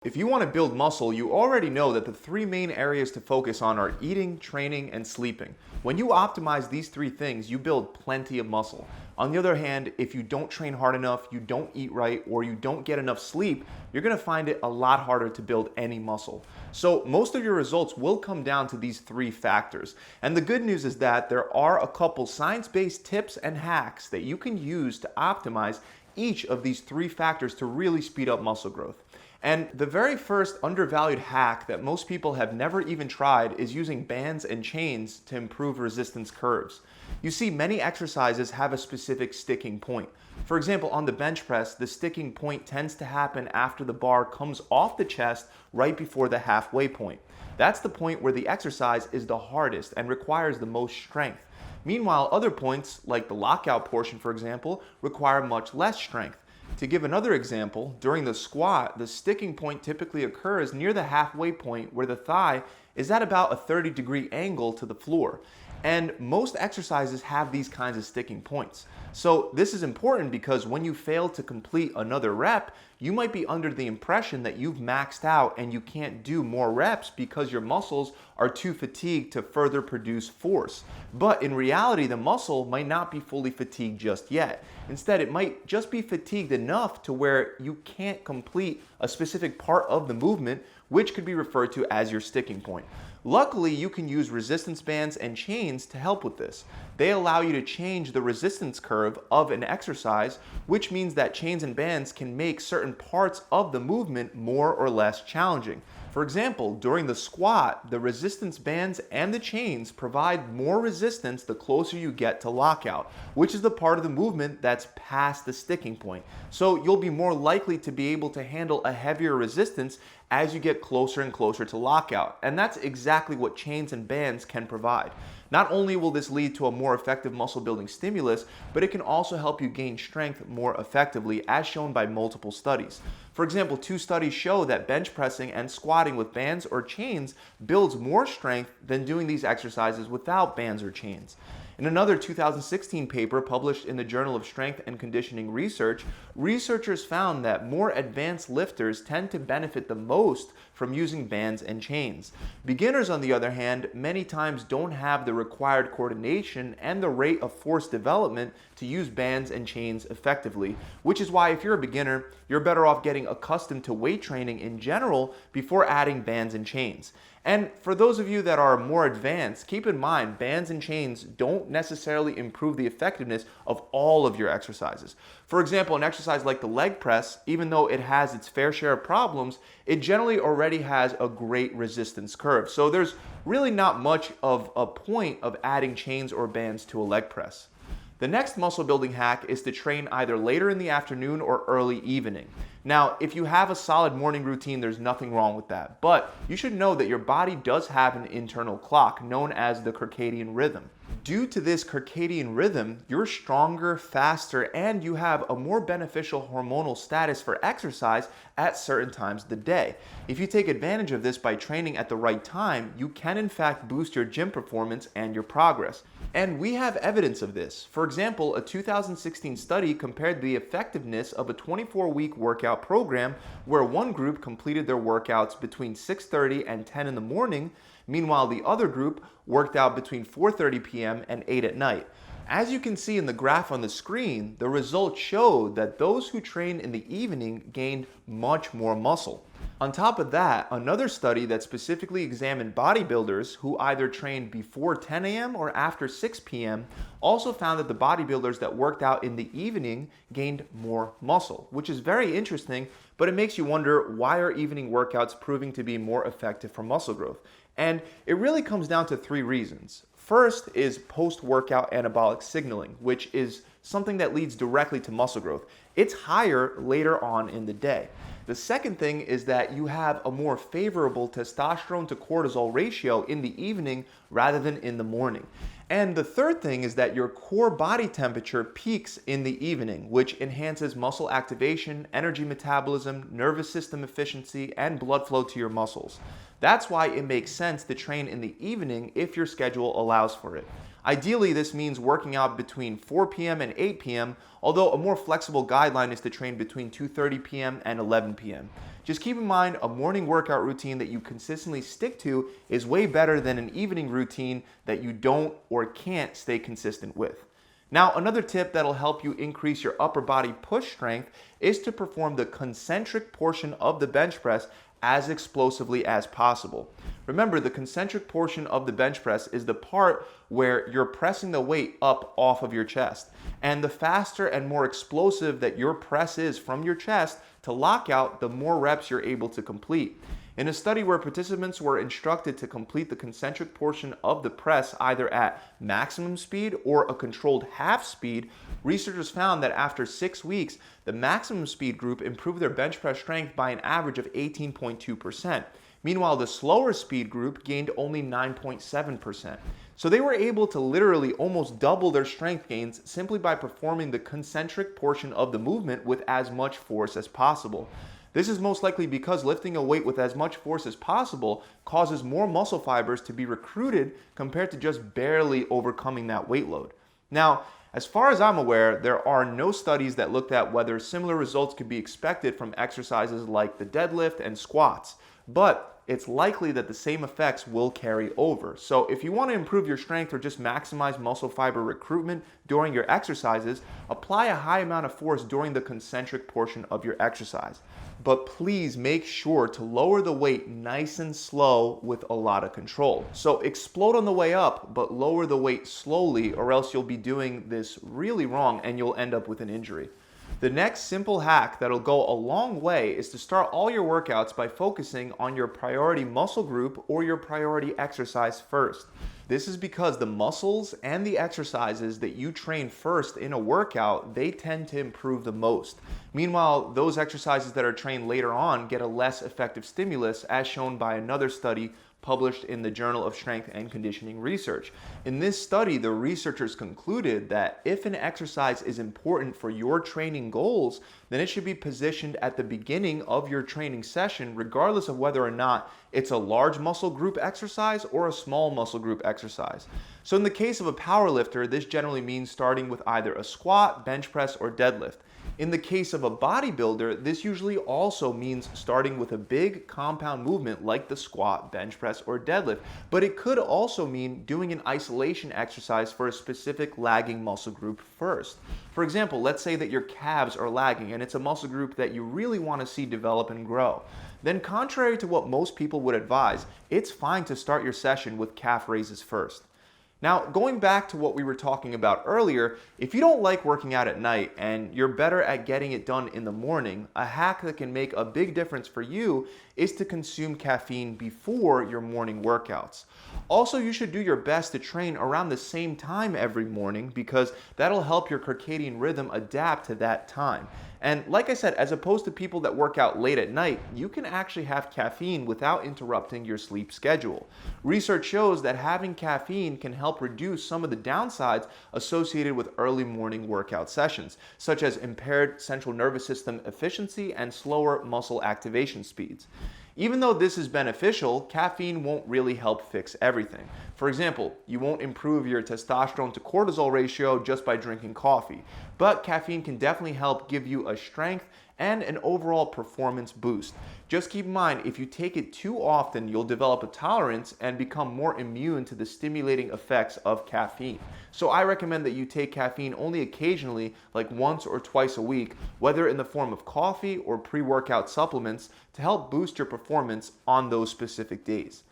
If you want to build muscle, you already know that the three main areas to focus on are eating, training, and sleeping. When you optimize these three things, you build plenty of muscle. On the other hand, if you don't train hard enough, you don't eat right, or you don't get enough sleep, you're going to find it a lot harder to build any muscle. So most of your results will come down to these three factors. And the good news is that there are a couple science-based tips and hacks that you can use to optimize each of these three factors to really speed up muscle growth. And the very first undervalued hack that most people have never even tried is using bands and chains to improve resistance curves. You see, many exercises have a specific sticking point. For example, on the bench press, the sticking point tends to happen after the bar comes off the chest right before the halfway point. That's the point where the exercise is the hardest and requires the most strength. Meanwhile, other points, like the lockout portion, for example, require much less strength. To give another example, during the squat, the sticking point typically occurs near the halfway point where the thigh is at about a 30-degree angle to the floor. And most exercises have these kinds of sticking points. So this is important because when you fail to complete another rep, you might be under the impression that you've maxed out and you can't do more reps because your muscles are too fatigued to further produce force. But in reality, the muscle might not be fully fatigued just yet. Instead, it might just be fatigued enough to where you can't complete a specific part of the movement, which could be referred to as your sticking point. Luckily, you can use resistance bands and chains to help with this. They allow you to change the resistance curve of an exercise, which means that chains and bands can make certain parts of the movement more or less challenging. For example, during the squat, the resistance bands and the chains provide more resistance the closer you get to lockout, which is the part of the movement that's past the sticking point. So you'll be more likely to be able to handle a heavier resistance as you get closer and closer to lockout. And that's exactly what chains and bands can provide. Not only will this lead to a more effective muscle building stimulus, but it can also help you gain strength more effectively, as shown by multiple studies. For example, 2 studies show that bench pressing and squatting with bands or chains builds more strength than doing these exercises without bands or chains. In another 2016 paper published in the Journal of Strength and Conditioning Research, researchers found that more advanced lifters tend to benefit the most from using bands and chains. Beginners, on the other hand, many times don't have the required coordination and the rate of force development to use bands and chains effectively, which is why if you're a beginner, you're better off getting accustomed to weight training in general before adding bands and chains. And for those of you that are more advanced, keep in mind bands and chains don't necessarily improve the effectiveness of all of your exercises. For example, an exercise like the leg press, even though it has its fair share of problems, it generally already has a great resistance curve. So there's really not much of a point of adding chains or bands to a leg press. The next muscle building hack is to train either later in the afternoon or early evening. Now, if you have a solid morning routine, there's nothing wrong with that. But you should know that your body does have an internal clock known as the circadian rhythm. Due to this circadian rhythm, you're stronger, faster, and you have a more beneficial hormonal status for exercise at certain times of the day. If you take advantage of this by training at the right time, you can in fact boost your gym performance and your progress. And we have evidence of this. For example, a 2016 study compared the effectiveness of a 24-week workout program where one group completed their workouts between 6:30 and 10 in the morning. Meanwhile, the other group worked out between 4:30 p.m. and 8 at night. As you can see in the graph on the screen, the results showed that those who trained in the evening gained much more muscle. On top of that, another study that specifically examined bodybuilders who either trained before 10 a.m. or after 6 p.m. also found that the bodybuilders that worked out in the evening gained more muscle, which is very interesting, but it makes you wonder, why are evening workouts proving to be more effective for muscle growth? And it really comes down to 3 reasons. First is post-workout anabolic signaling, which is something that leads directly to muscle growth. It's higher later on in the day. The second thing is that you have a more favorable testosterone to cortisol ratio in the evening rather than in the morning. And the third thing is that your core body temperature peaks in the evening, which enhances muscle activation, energy metabolism, nervous system efficiency, and blood flow to your muscles. That's why it makes sense to train in the evening if your schedule allows for it. Ideally, this means working out between 4 p.m. and 8 p.m., although a more flexible guideline is to train between 2:30 p.m. and 11 p.m. Just keep in mind, a morning workout routine that you consistently stick to is way better than an evening routine that you don't or can't stay consistent with. Now, another tip that'll help you increase your upper body push strength is to perform the concentric portion of the bench press as explosively as possible. Remember, the concentric portion of the bench press is the part where you're pressing the weight up off of your chest. And the faster and more explosive that your press is from your chest to lock out, the more reps you're able to complete. In a study where participants were instructed to complete the concentric portion of the press either at maximum speed or a controlled half speed, researchers found that after 6 weeks, the maximum speed group improved their bench press strength by an average of 18.2%. Meanwhile, the slower speed group gained only 9.7%. So they were able to literally almost double their strength gains simply by performing the concentric portion of the movement with as much force as possible. This is most likely because lifting a weight with as much force as possible causes more muscle fibers to be recruited compared to just barely overcoming that weight load. Now, as far as I'm aware, there are no studies that looked at whether similar results could be expected from exercises like the deadlift and squats, but it's likely that the same effects will carry over. So if you want to improve your strength or just maximize muscle fiber recruitment during your exercises, apply a high amount of force during the concentric portion of your exercise. But please make sure to lower the weight nice and slow with a lot of control. So explode on the way up, but lower the weight slowly, or else you'll be doing this really wrong and you'll end up with an injury. The next simple hack that'll go a long way is to start all your workouts by focusing on your priority muscle group or your priority exercise first. This is because the muscles and the exercises that you train first in a workout, they tend to improve the most. Meanwhile, those exercises that are trained later on get a less effective stimulus, as shown by another study published in the Journal of Strength and Conditioning Research. In this study, the researchers concluded that if an exercise is important for your training goals, then it should be positioned at the beginning of your training session, regardless of whether or not it's a large muscle group exercise or a small muscle group exercise. So in the case of a power lifter, this generally means starting with either a squat, bench press, or deadlift. In the case of a bodybuilder, this usually also means starting with a big compound movement like the squat, bench press, or deadlift, but it could also mean doing an isolation exercise for a specific lagging muscle group first. For example, let's say that your calves are lagging and it's a muscle group that you really want to see develop and grow. Then, contrary to what most people would advise, it's fine to start your session with calf raises first. Now, going back to what we were talking about earlier, if you don't like working out at night and you're better at getting it done in the morning, a hack that can make a big difference for you is to consume caffeine before your morning workouts. Also, you should do your best to train around the same time every morning because that'll help your circadian rhythm adapt to that time. And like I said, as opposed to people that work out late at night, you can actually have caffeine without interrupting your sleep schedule. Research shows that having caffeine can help reduce some of the downsides associated with early morning workout sessions, such as impaired central nervous system efficiency and slower muscle activation speeds. Even though this is beneficial, caffeine won't really help fix everything. For example, you won't improve your testosterone to cortisol ratio just by drinking coffee, but caffeine can definitely help give you a strength and an overall performance boost. Just keep in mind, if you take it too often, you'll develop a tolerance and become more immune to the stimulating effects of caffeine. So I recommend that you take caffeine only occasionally, like once or twice a week, whether in the form of coffee or pre-workout supplements, to help boost your performance on those specific days.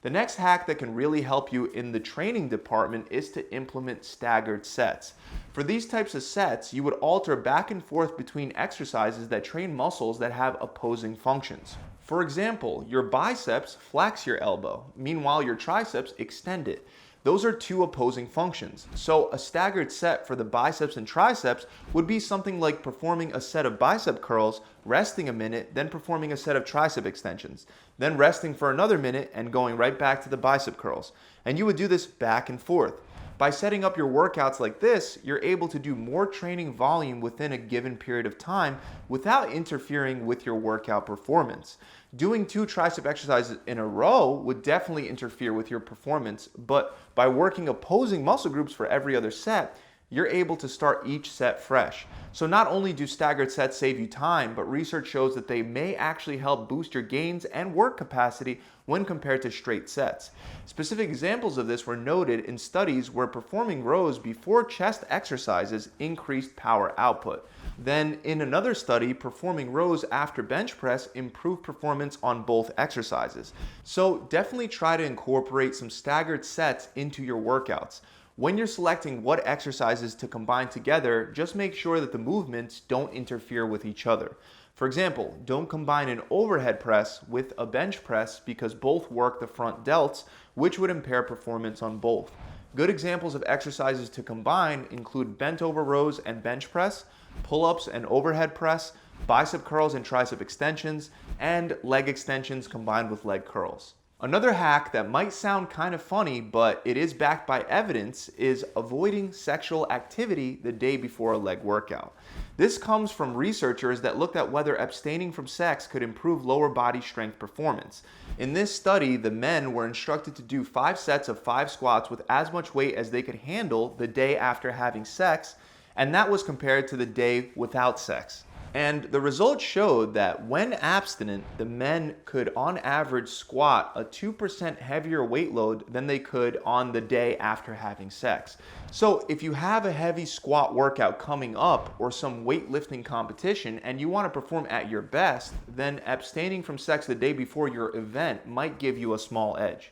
The next hack that can really help you in the training department is to implement staggered sets. For these types of sets, you would alter back and forth between exercises that train muscles that have opposing functions. For example, your biceps flex your elbow, meanwhile your triceps extend it. Those are two opposing functions. So a staggered set for the biceps and triceps would be something like performing a set of bicep curls, resting a minute, then performing a set of tricep extensions, then resting for another minute and going right back to the bicep curls. And you would do this back and forth. By setting up your workouts like this, you're able to do more training volume within a given period of time without interfering with your workout performance. Doing 2 tricep exercises in a row would definitely interfere with your performance, but by working opposing muscle groups for every other set, you're able to start each set fresh. So not only do staggered sets save you time, but research shows that they may actually help boost your gains and work capacity when compared to straight sets. Specific examples of this were noted in studies where performing rows before chest exercises increased power output. Then in another study, performing rows after bench press improved performance on both exercises. So definitely try to incorporate some staggered sets into your workouts. When you're selecting what exercises to combine together, just make sure that the movements don't interfere with each other. For example, don't combine an overhead press with a bench press because both work the front delts, which would impair performance on both. Good examples of exercises to combine include bent over rows and bench press, pull-ups and overhead press, bicep curls and tricep extensions, and leg extensions combined with leg curls. Another hack that might sound kind of funny, but it is backed by evidence, is avoiding sexual activity the day before a leg workout. This comes from researchers that looked at whether abstaining from sex could improve lower body strength performance. In this study, the men were instructed to do 5 sets of 5 squats with as much weight as they could handle the day after having sex, and that was compared to the day without sex. And the results showed that when abstinent, the men could on average squat a 2% heavier weight load than they could on the day after having sex. So if you have a heavy squat workout coming up or some weightlifting competition and you want to perform at your best, then abstaining from sex the day before your event might give you a small edge.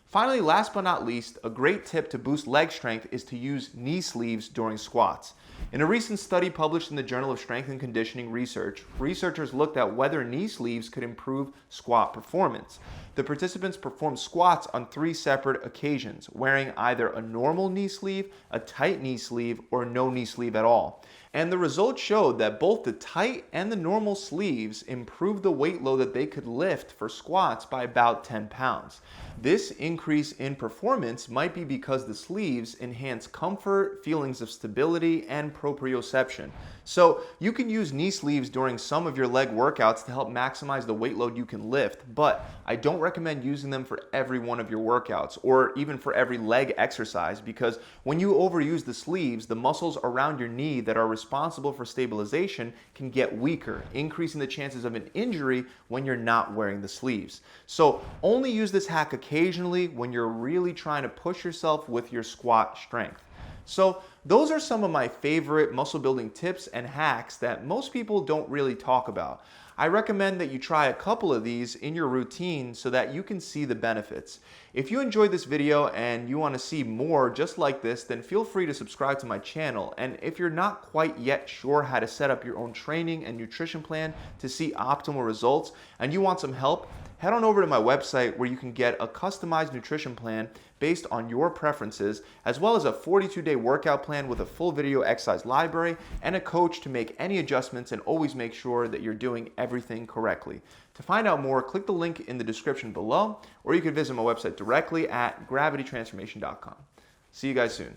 Finally, last but not least, a great tip to boost leg strength is to use knee sleeves during squats. In a recent study published in the Journal of Strength and Conditioning Research, researchers looked at whether knee sleeves could improve squat performance. The participants performed squats on 3 separate occasions, wearing either a normal knee sleeve, a tight knee sleeve, or no knee sleeve at all. And the results showed that both the tight and the normal sleeves improved the weight load that they could lift for squats by about 10 pounds. This increase in performance might be because the sleeves enhance comfort, feelings of stability, and proprioception. So you can use knee sleeves during some of your leg workouts to help maximize the weight load you can lift, but I don't recommend using them for every one of your workouts or even for every leg exercise, because when you overuse the sleeves, the muscles around your knee that are responsible for stabilization can get weaker, increasing the chances of an injury when you're not wearing the sleeves. So only use this hack occasionally when you're really trying to push yourself with your squat strength. So those are some of my favorite muscle building tips and hacks that most people don't really talk about. I recommend that you try a couple of these in your routine so that you can see the benefits. If you enjoyed this video and you want to see more just like this, then feel free to subscribe to my channel. And if you're not quite yet sure how to set up your own training and nutrition plan to see optimal results and you want some help, head on over to my website where you can get a customized nutrition plan based on your preferences, as well as a 42-day workout plan with a full video exercise library and a coach to make any adjustments and always make sure that you're doing everything correctly. To find out more, click the link in the description below, or you can visit my website directly at gravitytransformation.com. See you guys soon.